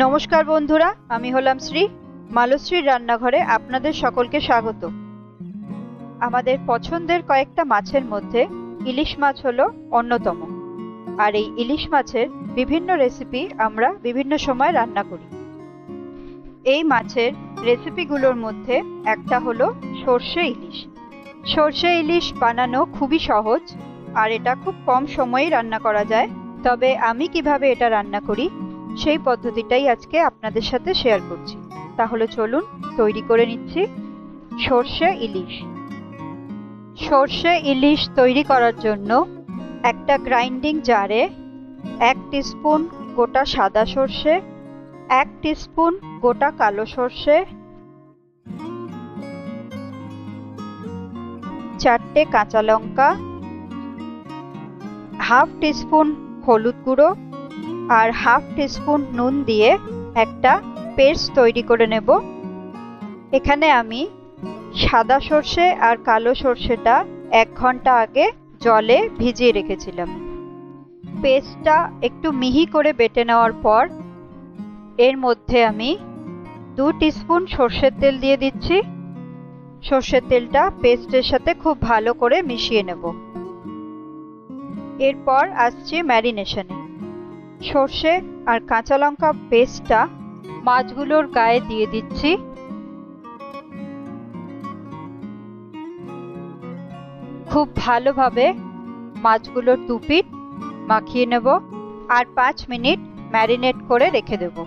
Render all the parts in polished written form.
নমস্কার বন্ধুরা, আমি হলাম শ্রী। মালশ্রীর রান্নাঘরে আপনাদের সকলকে স্বাগত। আমাদের পছন্দের কয়েকটা মাছের মধ্যে ইলিশ মাছ হলো অন্যতম। আর এই ইলিশ মাছের বিভিন্ন রেসিপি আমরা বিভিন্ন সময় রান্না করি। এই মাছের রেসিপিগুলোর মধ্যে একটা হলো সর্ষে ইলিশ। সর্ষে ইলিশ বানানো খুবই সহজ, আর এটা খুব কম সময়েই রান্না করা যায়। তবে আমি কিভাবে এটা রান্না করি সেই পদ্ধতিটাই আজকে আপনাদের সাথে শেয়ার করছি। তাহলে চলুন তৈরি করে নিচ্ছি সর্ষে ইলিশ। সর্ষে ইলিশ তৈরি করার জন্য একটা গ্রাইন্ডিং জারে 1 টিস্পুন গোটা সাদা সর্ষে, 1 টিস্পুন গোটা কালো সর্ষে, 4টে কাঁচা লঙ্কা, হাফ টিস্পুন হলুদ গুঁড়ো আর হাফ টিস্পুন নুন দিয়ে একটা পেস্ট তৈরি করে নেব। এখানে আমি সাদা সর্ষে আর কালো সর্ষেটা 1 ঘন্টা আগে জলে ভিজিয়ে রেখেছিলাম। পেস্টটা একটু মিহি করে বেটে নেওয়ার পর এর মধ্যে আমি 2 টিস্পুন সর্ষের তেল দিয়ে দিচ্ছি। সর্ষের তেলটা পেস্টের সাথে খুব ভালো করে মিশিয়ে নেব। এরপর আসছে ম্যারিনেশনে। সর্ষে আর কাঁচা লঙ্কা পেস্টটা মাছগুলোর গায়ে দিয়ে দিচ্ছি। খুব ভালোভাবে মাছগুলোর দুপিঠ মাখিয়ে নেব আর 5 মিনিট ম্যারিনেট করে রেখে দেব।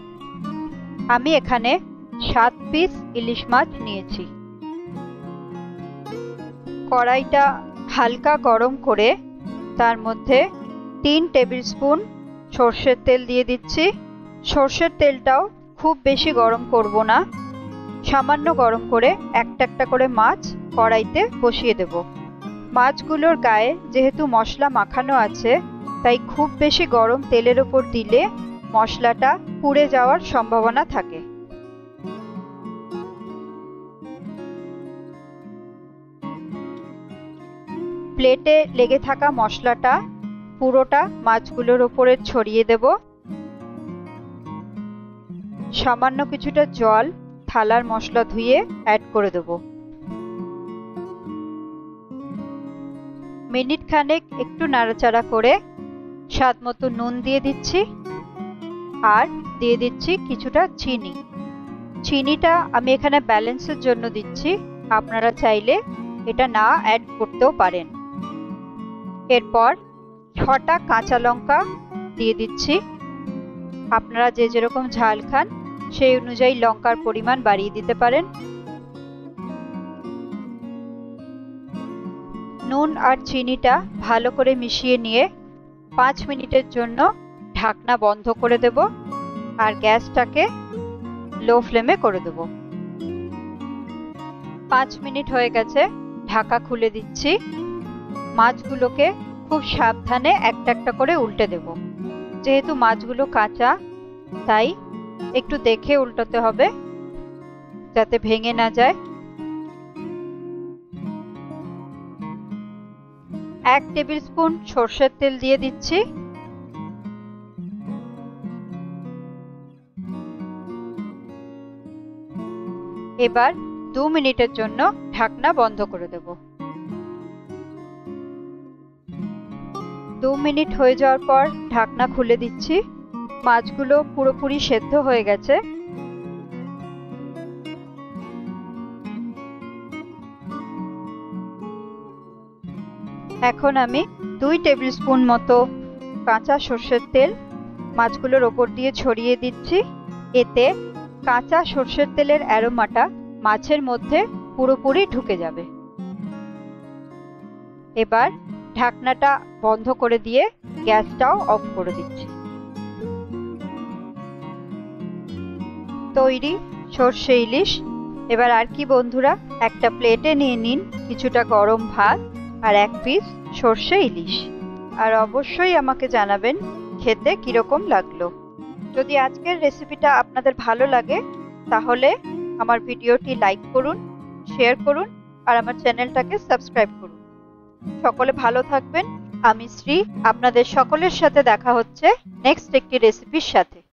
আমি এখানে 7 পিস ইলিশ মাছ নিয়েছি। কড়াইটা হালকা গরম করে তার মধ্যে 3 টেবিল স্পুন সর্ষের তেল দিয়ে দিচ্ছি। সর্ষের তেলটাও খুব বেশি গরম করব না, সামান্য গরম করে একটা একটা করে মাছ কড়াইতে বসিয়ে দেব। মাছগুলোর গায়ে যেহেতু মশলা মাখানো আছে, তাই খুব বেশি গরম তেলের ওপর দিলে মশলাটা পুড়ে যাওয়ার সম্ভাবনা থাকে। প্লেটে লেগে থাকা মশলাটা পুরোটা মাছগুলোর উপরে ছড়িয়ে দেব। সামান্য কিছুটা জল থালার মশলা ধুয়ে অ্যাড করে দেব। মিনিট খানেক একটু নাড়াচাড়া করে স্বাদ মতো নুন দিয়ে দিচ্ছি আর দিয়ে দিচ্ছি কিছুটা চিনি। চিনিটা আমি এখানে ব্যালেন্সের জন্য দিচ্ছি, আপনারা চাইলে এটা না অ্যাড করতেও পারেন। এরপর 6টা কাঁচা লঙ্কা দিয়ে দিচ্ছি। আপনারা যে যেরকম ঝাল খান সেই অনুযায়ী লঙ্কার পরিমাণ বাড়িয়ে দিতে পারেন। নুন আর চিনিটা ভালো করে মিশিয়ে নিয়ে 5 মিনিটের জন্য ঢাকনা বন্ধ করে দেব আর গ্যাসটাকে লো ফ্লেমে করে দেব। 5 মিনিট হয়ে গেছে, ঢাকা খুলে দিচ্ছি। মাছগুলোকে খুব সাবধানে একটা একটা করে উল্টে দেব। যেহেতু মাছগুলো কাঁচা, তাই একটু দেখে উল্টাতে হবে যাতে ভেঙে না যায়। 1 টেবিল স্পুন সর্ষের তেল দিয়ে দিচ্ছি। এবার 2 মিনিটের জন্য ঢাকনা বন্ধ করে দেব। 2 মিনিট হয়ে যাওয়ার পর ঢাকনা খুলে দিচ্ছি। মাছগুলো পুরোপুরি সেদ্ধ হয়ে গেছে। এখন আমি 2 টেবিল স্পুন মতো কাঁচা সর্ষের তেল মাছগুলোর ওপর দিয়ে ছড়িয়ে দিচ্ছি। এতে কাঁচা সর্ষের তেলের অ্যারোমাটা মাছের মধ্যে পুরোপুরি ঢুকে যাবে। এবার ঢাকনাটা বন্ধ করে দিয়ে গ্যাসটাও অফ করে দিচ্ছি। তৈরি সর্ষে ইলিশ। এবার আর কি বন্ধুরা, একটা প্লেটে নিয়ে নিন কিছুটা গরম ভাত আর 1 পিস সর্ষে ইলিশ। আর অবশ্যই আমাকে জানাবেন খেতে কিরকম লাগলো। যদি আজকের রেসিপিটা আপনাদের ভালো লাগে তাহলে আমার ভিডিওটি লাইক করুন, শেয়ার করুন আর আমার চ্যানেলটাকে সাবস্ক্রাইব করুন। সকলে ভালো থাকবেন। আমি শ্রী, আপনাদের সকলের সাথে দেখা হচ্ছে নেক্সট একটি রেসিপির সাথে।